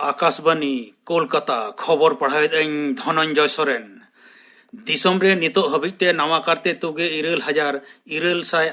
आकाशवाणी कोलकाता खबर पढ़ाए धनंजय सोरेन। दिसम रे नितो हबिते नवा करते तुगे 9,000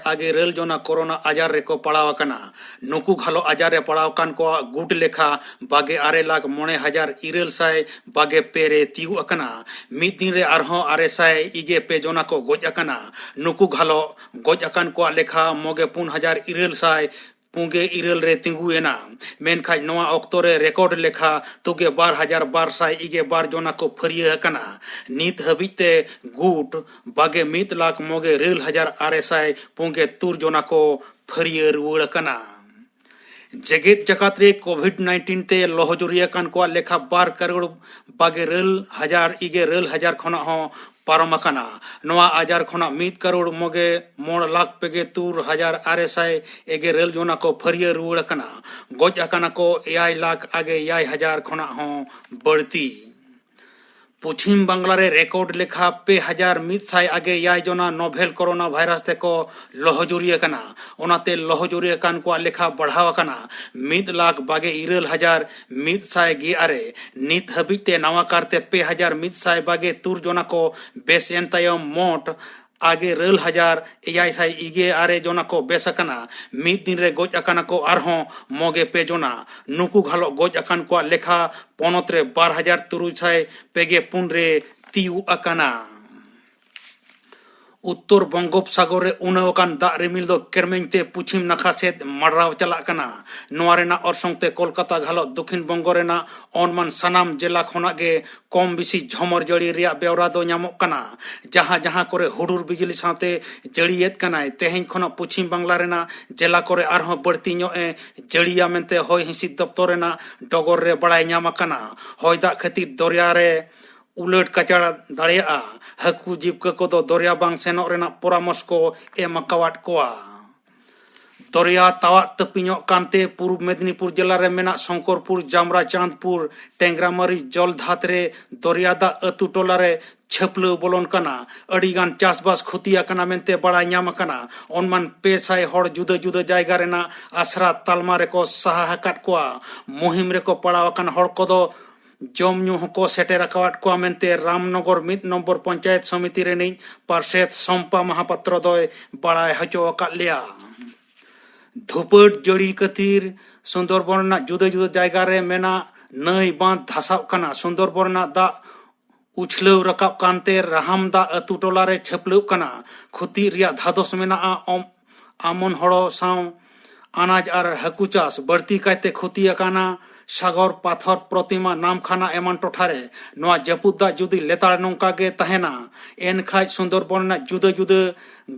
आगे रेल जोना कोरोना आजार रे को पड़ावकना नुकु घालो आजार रे पड़ावकान को गुट लेखा 22,09,900 बागे पेरे तिउ अकना मिद दिन रे आरहों 900 इगे पे जोना को गोज अकना नुकु घालो गोज अकान को लेखा मोगे 4,900 पुंगे इरल रे तिंगुएना मेनखाज नवा ऑक्टो रे रिकॉर्ड लेखा तुगे 12,200 इगे बार जोना को फरिया कना नीत हबिते गुट बागे 1,00,000 मोगे 9,000 पुंगे तुर जोना को फरिया रुवड़ कना जगत जकात रे कोविड-19 ते लोहजुरिया कान को लेखा 12 करोड़ बागे 9,000 इगे 9,000 खना हो पारमकना नवा आजार खना 1 करोड़ मोगे 9 लाख पेगे 3,900 एगे रेल जोना को फरिया रुवड़ कना गोज अकना को 1 लाख आगे 1,000 खना हो बढ़ती पश्चिम बांग्ला रे रिकॉर्ड लेखा 2,100 आगे याय जोना नोवेल कोरोना वायरस ते को लोहजुरिया कना ओनाते लोहजुरिया कान को लेखा बढ़ावा कना 1,22,100 गे आरे नित हबिते नवा करते 2,100 बागे तुर जोना को बेसेन तायम मोट आगे 9,000 इगे आरे जोना को बेसकना मिद दिन रे गोज अकाना को आरहों मोगे पे जोना नुकु घालो गोज अकान को लेखा पोनत रे 12,300 पेगे पुन रे तिउ अकाना उत्तर बंगोपसागर रे उनावकान दा रिमिल दो केरमेंते पुछिम नाखा से मडराव चला कना नोआ रेना औरसंगते कोलकाता घालो दक्षिण बंगो रेना अनमान सनाम जिला खोना गे कम बिसी झमर जड़ी रिया बेवरा दो ᱧᱟᱢᱚᱜ कना जहां जहां करे हुडुर बिजली साथे जड़ियत कनाय तेहें खोना पश्चिम बांग्ला रेना जिला करे आरहों बढ़ती ᱧᱚᱜ जड़िया मेनते होय हिसिद दप्तर रेना डगर रे बड़ाय ᱧᱟᱢ कना होय दा खातिर दरिया रे उलट कचड़ा दाड़िया हकू जीवका को दो दरिया बांग सेनो रेना परामर्श को एमकावाट कोआ दरिया तावा तपिño कांते पूर्व मेदिनीपुर जिला रे मेना शंकरपुर जामरा चांदपुर टेंगरामारी जल धात रे दरिया दा अतु टोला रे छपलो बोलन कना अड़ीगान चासबास खुतिया कना मेनते बड़ा ᱧᱟᱢ कना ओनमान 500 हड़ जुदा जुदा जायगा रेना आसरा तालमा रे को सहा हकाट कोआ मुहिम रे को पड़ाव कन हड़ को दो जमनु को सेटेर अकावाट को मेनते रामनगर 1 नंबर पंचायत समिति रे नहीं पार्षद संपा महापात्र दय बड़ाय हचो अकात लिया धुपट जड़ी कतिर सुंदरबन ना जुदा जुदा जायगा रे मेना नई बांध धसाव कना सुंदरबन ना दा उछलव रकाब कांते राहम दा अतु टोला रे छपलव कना खुती रिया धादोस मेना आमन हड़ो साव अनाज और हकू चास बढ़ती कायते खुती अकाना सागर पाथर प्रतिमा नाम खाना एमन टोठारे नोआ जपुदा जुदी लेतार नोंका गे तहेना एनखाज सुंदरबन ना जुदा जुदा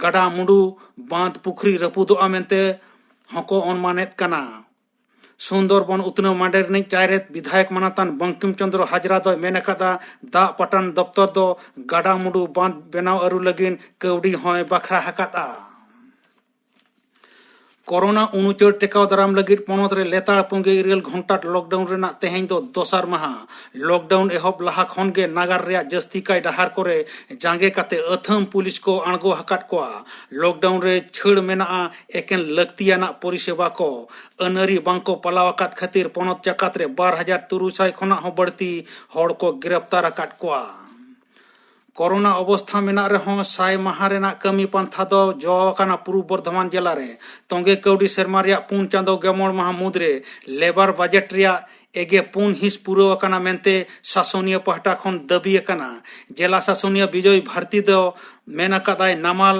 गड़ा मुंडू बांध पुखरी रपुदो आमेनते हको अनुमानित कना सुंदरबन उतनो मांडेर नहीं चायरेत विधायक मनातान बंकिम चंद्र हाजरा दो मेनकादा दा पटन दफ्तर दो गड़ा मुंडू बांध बेनाव अरु लगिन कौडी होय बखरा हकाता कोरोना उनुचर टेकाव दाराम लगित पोनत रे लेतार पुंगे 9 घंटा लॉकडाउन रेना तेहें दो दोसार माहा लॉकडाउन एहब लहा खन गे नागार रे जस्ती काय डहार करे जांगे काते अथम पुलिस को अणगो हकाट कोआ लॉकडाउन रे छड़ मेना एकेन लक्तियाना परिसेवा को अनरी बांको पलावाकात खातिर पोनत चकात रे 12,300 खना हो बढ़ती हड़ को गिरफ्तार हकाट कोआ कोरोना अवस्था मेना रहो साय महारेना कमी पंथा दो जोकाना पूर्व बर्धमान जिला रे तोंगे कौडी शर्मा रिया 4 चांदो गेमोड़ माह मुद्रे लेबर बजट रिया एगे 4 हिस पूरो अकाना मेनते शासनीय पहटा खन दबी अकाना जिला शासनीय विजय भारती दो मेना कदाय नामाल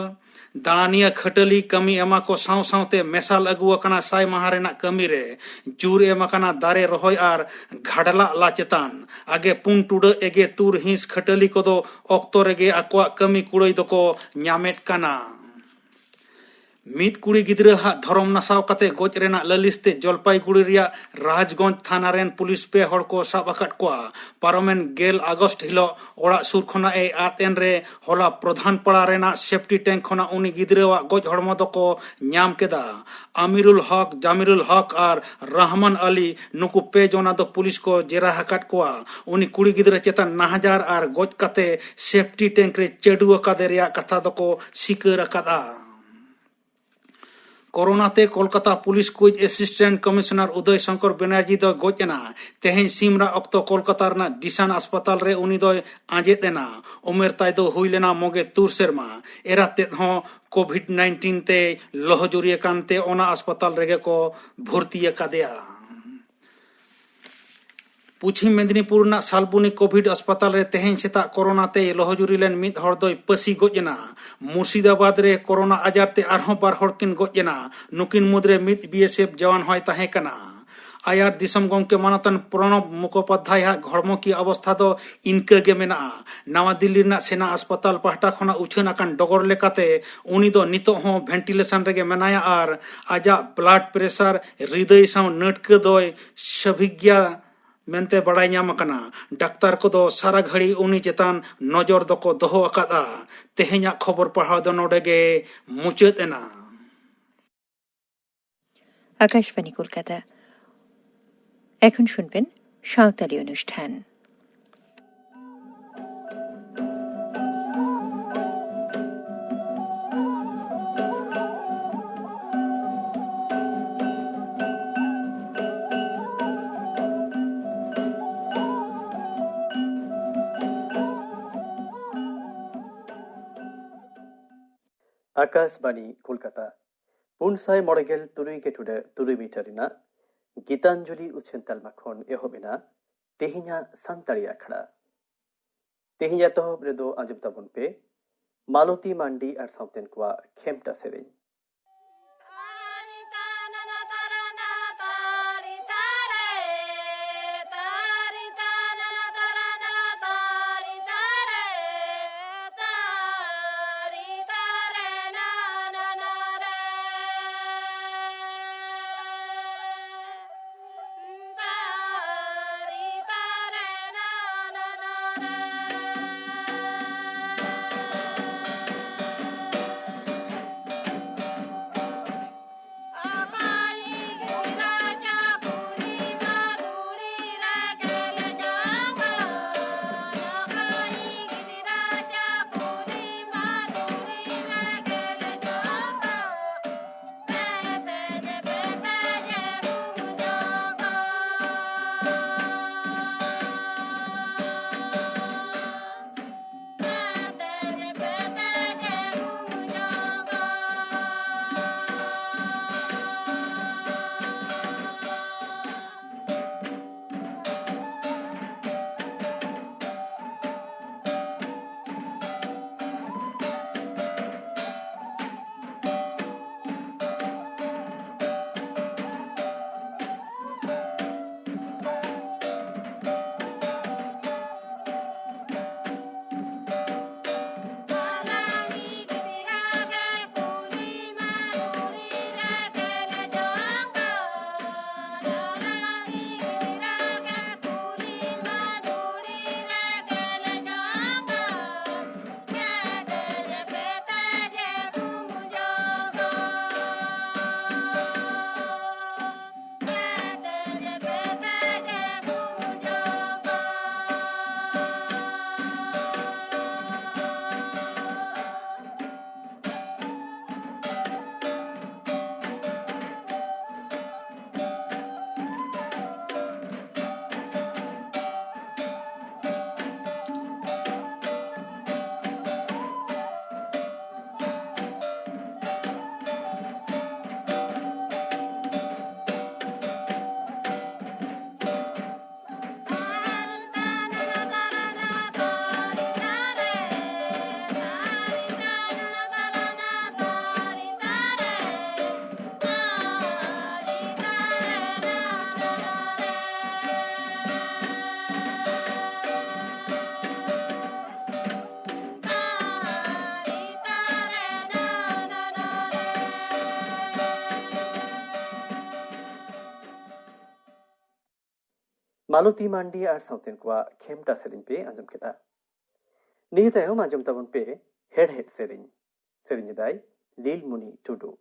दानिया खटली कमी एमा को साव सावते मेसाल अगु अकाना साय महारेना कमी रे जूर एमकाना दारे रहोय आर घाडला लाचेतान आगे पुंग टुड एगे तुर हिंस खटली को दो ऑक्तो रेगे अक्वा कमी कुड़ई दको ᱧᱟᱢᱮᱫ कना मित कुड़ी गिद्रा हा धरम नसाव कते गोज रेना ललिसते जलपाईगुड़ी रिया राजगंज थाना रेन पुलिस पे हड़ को साब अकाट कोआ पारमेन 1 अगस्त हिलो ओड़ा सुर खना ए आतेन रे होला प्रधान पड़ा रेना सेफ्टी टैंक खना उनी गिद्रावा गोज हड़मो दको ᱧᱟᱢ केदा आमिरुल हक जामिरुल हक और रहमान अली नुकु पे जोना दो पुलिस को जेरा हकाट कोआ उनी कुड़ी गिद्रा चेतन नाहजार और गोज कते सेफ्टी टैंक रे चेडुआ कादे रिया कथा दको सिकर अकादा कोरोनाते कोलकाता पुलिस कुछ असिस्टेंट कमिश्नर उदय शंकर बनर्जी दो गोजना तेहें सीमरा अक्तो कोलकाता रना डिसान अस्पताल रे उनी दो आंजेत एना उमेर ताय दो हुई लेना मोगे तुर सेरमा एरा तेद हों कोविड-19 ते लोहजुरिया कानते ओना अस्पताल रेगे को भर्ती कादेया पुछिम मेदिनीपुर ना सालबुनी कोविड अस्पताल रे तेहें सेता कोरोना ते लोहजुरी लेन मिद हर दोय पसी गोजना मुर्शिदाबाद रे कोरोना आजार ते आरहों बार हर किन गोजना नुकिन मुद्रे मिद बीएसएफ जवान होय ताहें कना आयार दिसम गमके मानतन प्रणब मुखोपाध्याय हड़मो की अवस्था दो इनके गे मेना नवा दिल्ली ना सेना अस्पताल पाहटा खना उछन आकान डगर लेकाते उनी दो नितो हों वेंटिलेशन रेगे मेनाया आर आजा ब्लड प्रेशर हृदय साव नटके दोय सभिज्ञा मेनते बड़ाई नाम कना डाक्तार को दो सारा घड़ी उनी चेतान नजर दको दोहो अकादा तेहेኛ खबर पढ़ाव दो नोडेगे मुचाद एना আকাশবাণী কলকাতা এখন শুনবেন সাঁওতালি অনুষ্ঠান। आकाशवाणी कोलकाता पुनसाय मॉडगेल तुरुई के टुडे तुरुई मीटरिना गीतांजलि उछन तलमाखन एहोबिना तेहिना सांताड़ी आखड़ा तेहिया तहब रेदो आंजम ताबन पे मालती मांडी और साउतेन कुआ खेमटा सेरें मालती मांडी और साउतेन कुआ खेमटा सेरिंग पे आंजम केदा निये तायम आंजम ताबन पे हेड हेड सेरिंग दाई लील मुनी टुडू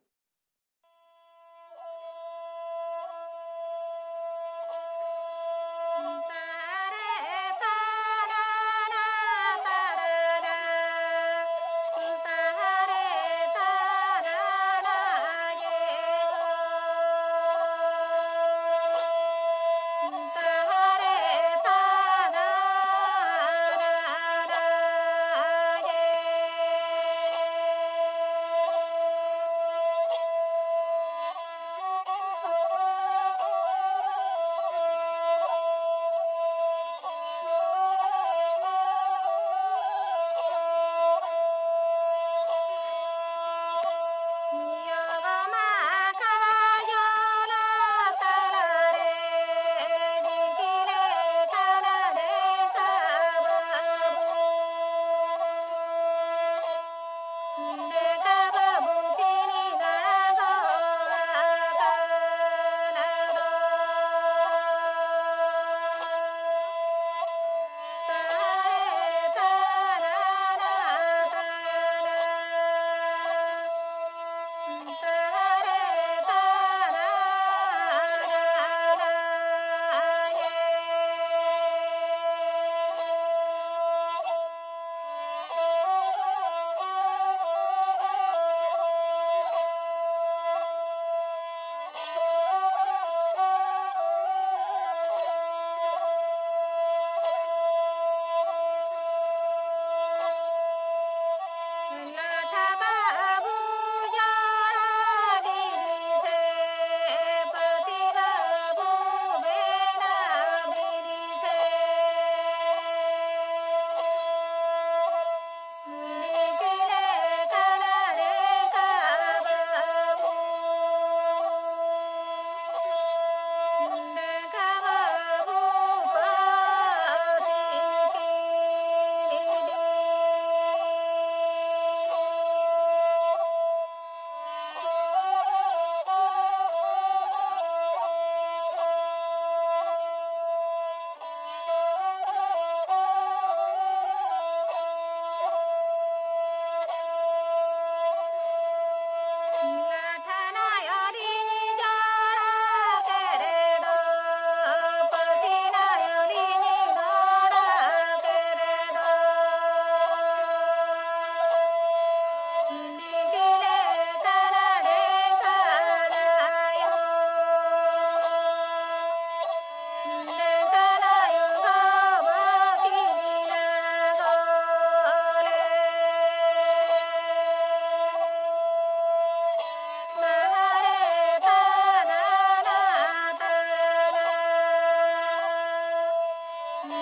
लीलमुनि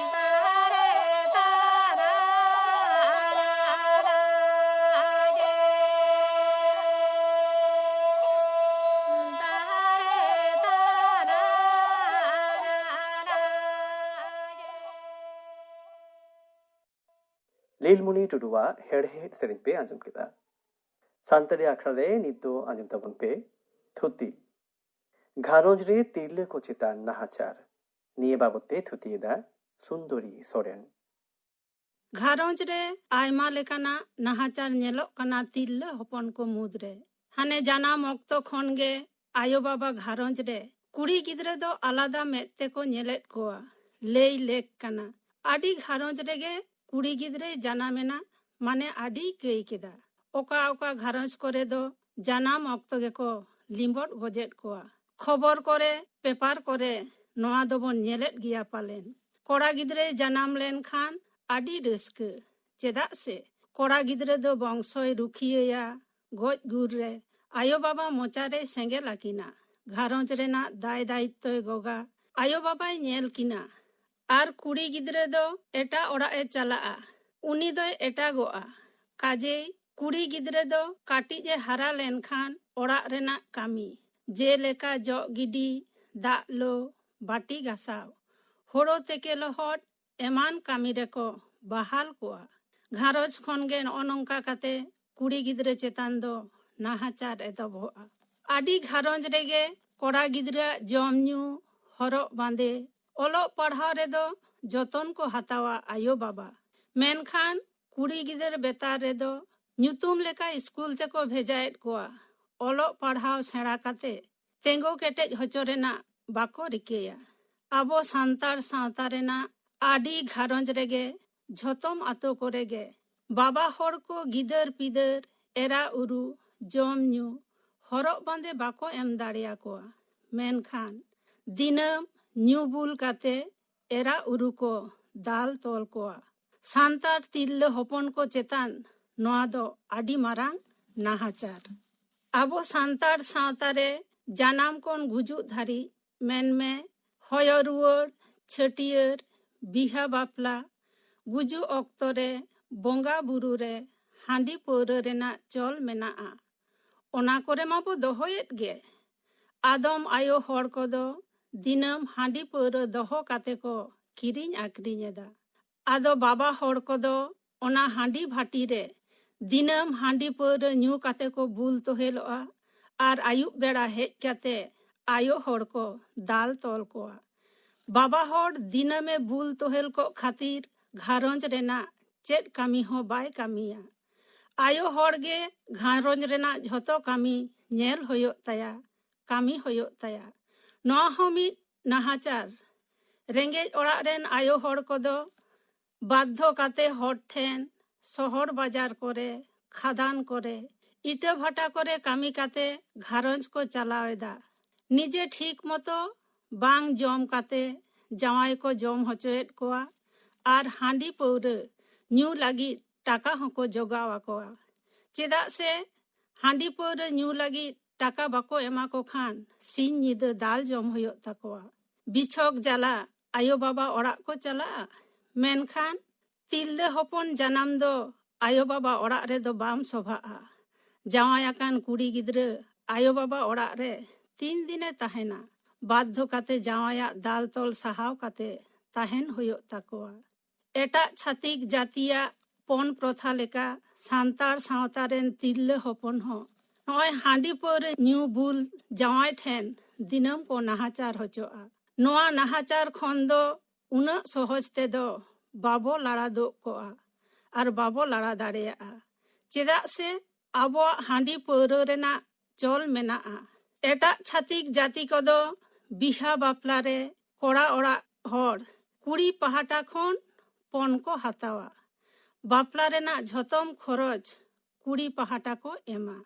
टुडुआ हेड़हेड़ सेरें पे आंजम केदा सानताड़ी आखड़ा रे नित दो आंजम ताबन पे थुती घारंज रे तिरले को चेतान नाहाचार निये बाबते थुतिएदा सुंदरी सोरेन घारंज रे आयमा लेकाना नाहाचार नेलोक कना तिरले हपन को मुद्रे हाने जानाम ऑक्तो खन गे आयो बाबा घारंज रे कुड़ी गिद्रे दो आलादा मेते को नेलेट कोआ लेई लेक कना आडी घारंज रे गे कुड़ी गिद्रे जानामेना माने आडी कई केदा ओका ओका घारंज करे दो जानाम ऑक्तो गे को लिम्बोट गोजेट कोआ खबर करे पेपर करे नोआ दोबन नेलेट गिया पालेन कोड़ा गिद्रे जानाम लेन खान आडी रस्के चेदा से कोड़ा गिद्रे दो बंशय रुखिया गज गुर रे आयो बाबा मोचारे सेंगे लाकिना घारंज रेना दाय दायित्व गोगा आयो बाबाय नेल किना आर कुड़ी गिद्रे दो एटा ओड़ा ए चलाआ उनी दो एटा गोआ काजे कुड़ी गिद्रे दो काटी जे हरा लेन खान ओड़ा रेना कामी जे लेका जो गिडी दा लो बाटी गासाव होड़ो तेके लोहट एमान कामी रेको बहाल कोआ घारंज खन गे नोनंका काते कुड़ी गिद्रे चेतान दो नाहाचार एतोबोआ आडी घारंज रेगे कोड़ा गिद्रा जम न्यू हरक बांदे ओलो पढ़ाव रे दो जतन को हतावा आयो बाबा मेनखान कुड़ी गिद्र बेतार रे दो ᱧᱩᱛᱩᱢ लेका स्कूल ते को भेजाएट कोआ ओलो पढ़ाव सेड़ा काते तेंगो केटेज होचो रेना बाको रिकेया आबो सांतार सावता रेना आडी घारंज रेगे झोतम आतो कोरेगे बाबा होड़ को गिदर पिदर एरा उरु जम न्यू हरक बांदे बाको एम दाड़िया कोआ मेनखान दिनम न्यू बुल काते एरा उरु को दाल तोल कोआ सांतार तिरले हपन को चेतान नोआ दो आडी मारांग नाहाचार आबो सांतार सावता रे जानाम कोन गुजुग धारी मेन में हय रुआर छटियर बिहा बापला गुजु ऑक्तो रे बोंगा बुरु रे हांडी पौरा रेना चल मेनाआ ओना कोरे माबो दोहोयेत गे आदम आयो होड़ को दो दिनम हांडी पौरा दोहो काते को किरिñ आक्रिñेदा आदो बाबा होड़ को दो ओना हांडी भाटी रे दिनम हांडी पौरा न्यू काते को बुल तोहेलोआ आर आयुब बेड़ा हेज काते आयो होड़ को दाल तोल कोआ बाबा होड़ दिनमे बुल तोहेल को खातिर घारंज रेना चेद कामी हो बाय कामिया आयो होड़ गे घारंज रेना झोतो कामी नेल होयो ताया कामी होयो ताया नोआ हो मिद नाहाचार रेंगेज ओड़ा रेन आयो होड़ को दो बाध्य काते होड़ ठेन शहर बाजार करे खादान करे इटा भाटा करे कामी काते घारंज को चलावेदा निजे ठीक मतो बांग जम काते जावाई को जम होचोएट कोआ आर हांडी पौरे न्यू लगी टाका हको जोगावा कोआ चेदा से हांडी पौरे न्यू लगी टाका बाको एमा को खान सिन निद दाल जम होयो ताकोआ बिछोक जाला आयो बाबा ओड़ा को चला मेनखान तिल्ले हपन जानाम दो आयो बाबा ओड़ा रे दो बाम सोभाआ जावायाकान कुड़ी गिद्रे आयो बाबा ओड़ा रे 3 दिने ताहेना बाध्य काते जावाया दाल तोल सहाव काते ताहेन होयो ताकोआ एटा छातिक जातिया पन प्रथा लेका सांतार सावता रेन तिल्ले हपन हो नय हांडी पौरे न्यू बुल जावाय ठेन दिनम को नाहाचार होचोआ नोआ नाहाचार खन दो उना सहज ते दो बाबो लाड़ा दो कोआ आर बाबो लाड़ा दाड़ेया चेदा से आबो हांडी पौरे रेना चल मेनाआ एटा छातिक जाति को दो बिहा बापला रे कोड़ा ओड़ा होड़ कुड़ी पहाटा खन पन को हतावा बापला रेना झोतम खरच कुड़ी पहाटा को एमा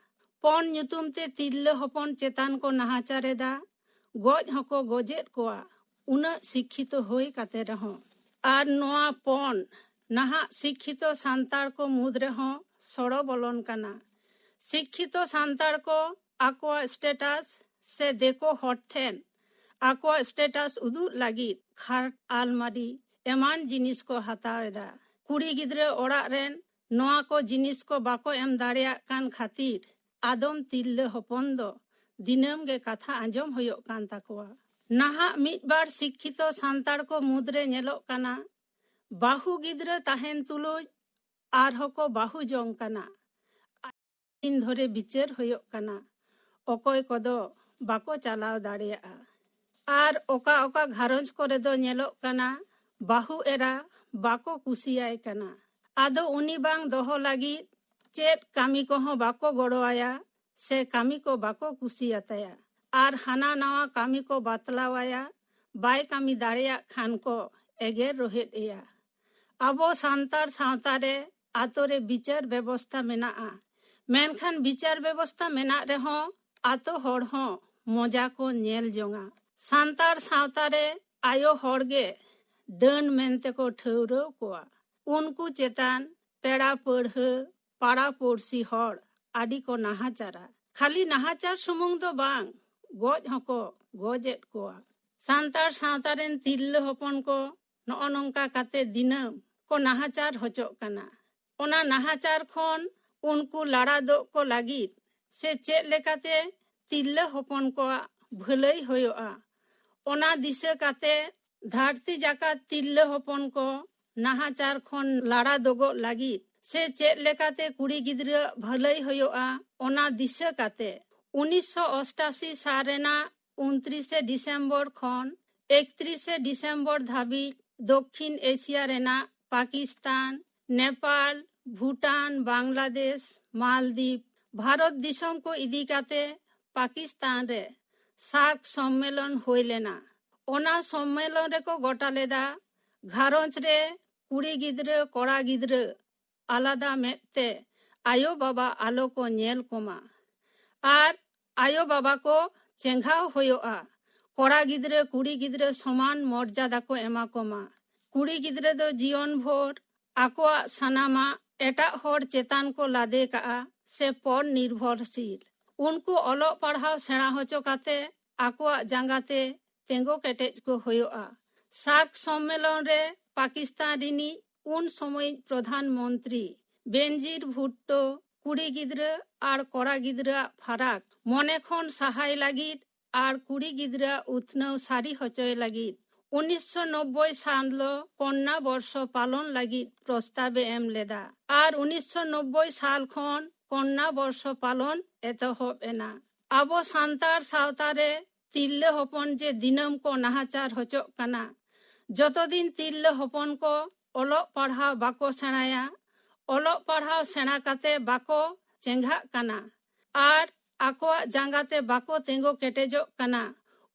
पन ᱧᱩᱛᱩᱢ ते तिल्ले हपन चेतान को नाहाचारेदा गज हको गजेट कोआ उना शिक्षित होई काते रहो आर नोआ पन नाहा शिक्षित सांतार को मुद रहो सड़ो बोलन काना शिक्षित सांतार को आको स्टेटस से देखो हट ठेन आको स्टेटस उदू लगी खाट आलमारी एमान जिनिस को हतावेदा कुड़ी गिद्रे ओड़ा रेन नोआ को जिनिस को बाको एम दाड़िया कान खातिर आदम तिल्ले हपन दो दिनम गे कथा आंजम होयो कान ताकोआ नाहा मिट बार शिक्षितो सांताड़ को मुद्रे नेलो काना बाहु गिद्रे ताहेन तुलुज आरहो को बाहु जोंग काना दिन धरे बिचार होयो काना ओकोय कोदो बाको चालाव दाड़िया आर ओका ओका घारंज करे दो नेलो काना बाहु एरा बाको कुसियाय काना आदो उनी बांग दोहो लागी चेत कामी को हो बाको गड़ोआया से कामी को बाको कुसियाताया आर हाना नवा कामी को बातलावाया बाय कामी दाड़िया खान को एगेर रोहित एया आबो सांतार सावतारे आतोरे बिचार व्यवस्था मेनाआ मेनखान बिचार व्यवस्था मेना रेहो आतो होड़ हो मजा को नेल जोंगा सांतार सावतारे आयो होड़गे डन मेनते को ठौरो कोआ उनको चेतान पेड़ा पढ़ पाड़ा पड़सी होड़ आदि को नाहाचारा खाली नाहाचार सुमुंग दो बांग गोज हको गोजेट कोआ सांतार सावतारेन तिल्ले हपन को नኦ नंका काते दिनम को नाहाचार होचो काना ओना नाहाचार खोन उनको लाड़ा दो को लागी से चेत लेकाते तिल्ले हपन को भलई होयोआ ओना दिशे काते धरती जाका तिल्ले हपन को नाहाचार खोन लाड़ा दोगो लागी से चेत लेकाते कुड़ी गिद्रे भलई होयोआ ओना दिशे काते 1988 सारेना 29 डिसेम्बर खोन 31 डिसेम्बर धाबी दक्षिण एशिया रेना पाकिस्तान नेपाल भूटान बांग्लादेश मालदीप भारत दिसम को इदी काते पाकिस्तान रे सार्क सम्मेलन होय लेना ओना सम्मेलन रे को गोटा लेदा घारंज रे कुड़ी गिद्रे कोड़ा गिद्रे आलादा मेते आयो बाबा आलो को नेल कोमा आर आयो बाबा को चेंघाव होयोआ कोड़ा गिद्रे कुड़ी गिद्रे समान मर्यादा को एमा कोमा कुड़ी गिद्रे दो जीवन भोर आकोआ सनामा एटा होड़ चेतान को लादे का से पर निर्भरशील उनको ओलो पढ़ाव सेना होचो काते आकोआ जांगाते तेंगो केटेज को होयोआ सार्क सम्मेलन रे पाकिस्तान रिनी उन समय प्रधानमंत्री बेनजीर भुट्टो कुड़ी गिद्रे आर कोड़ा गिद्रे फाराक मने खन सहाय लागिद आर कुड़ी गिद्रे उथनव सारी होचोय लागिद 1990 साल कन्या वर्ष पालन लागिद प्रस्तावे एम लेदा आर 1990 साल खन कन्या वर्ष पालन एतहब एना आबो सांतार सावतारे तिल्ले हपन जे दिनम को नाहाचार होचो काना जतो दिन तिल्ले हपन को ओलो पढ़ाव बाको सेणाया ओलो पढ़ाव सेणा काते बाको चेंघा काना आर आकोआ जांगाते बाको तेंगो केटेजो काना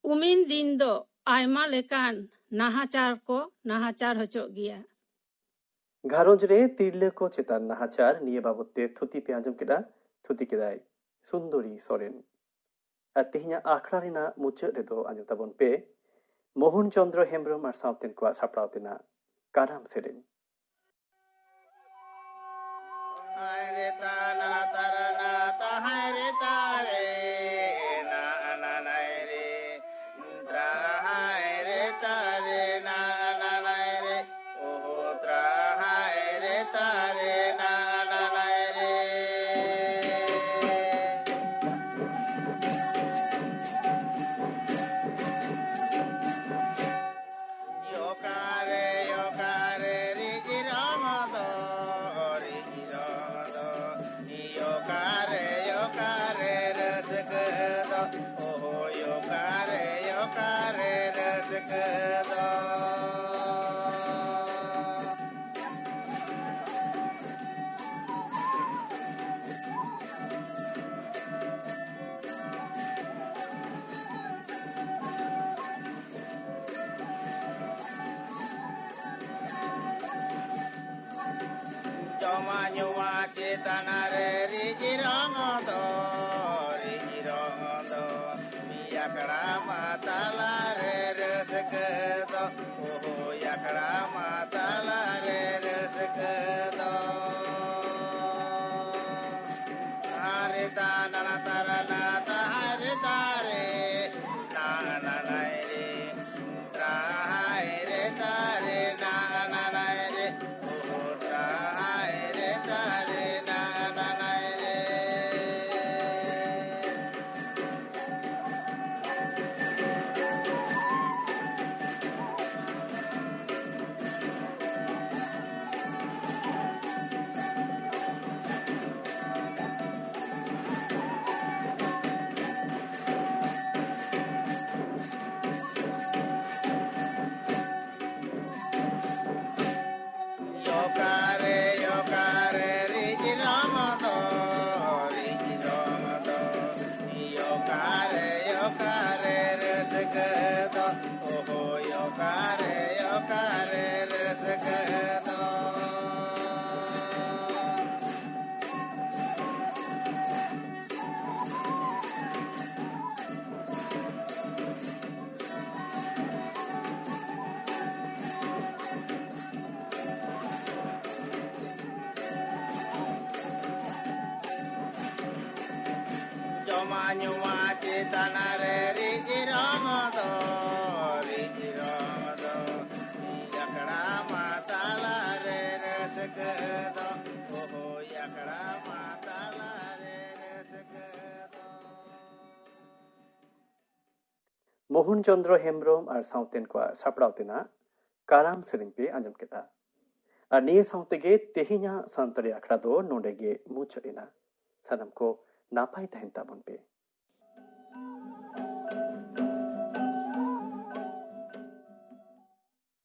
उमिन दिन दो आयमा लेकान नाहाचार होचो गिया घारंज रे तिरले को चेतान नाहाचार निये बाबते थुती पे आंजम केदा थुती केदाय सुंदरी सोरेन और तेहना आखड़ा रेना मुचाद रेदो आंजम ताबन पे मोहन चंद्र हेम्ब्रम और सावतेन को सापड़ाव तेना काराम सेरेन na मोहन चंद्र हेम्ब्रम और साउतेन को सापड़ाव तेना काराम सेरिंग पे आंजम केदा और निये साउते गे तेहिना सांतरी आखड़ा दो नोडे गे मुचरिना सनम को नापाई तहन ताबन पे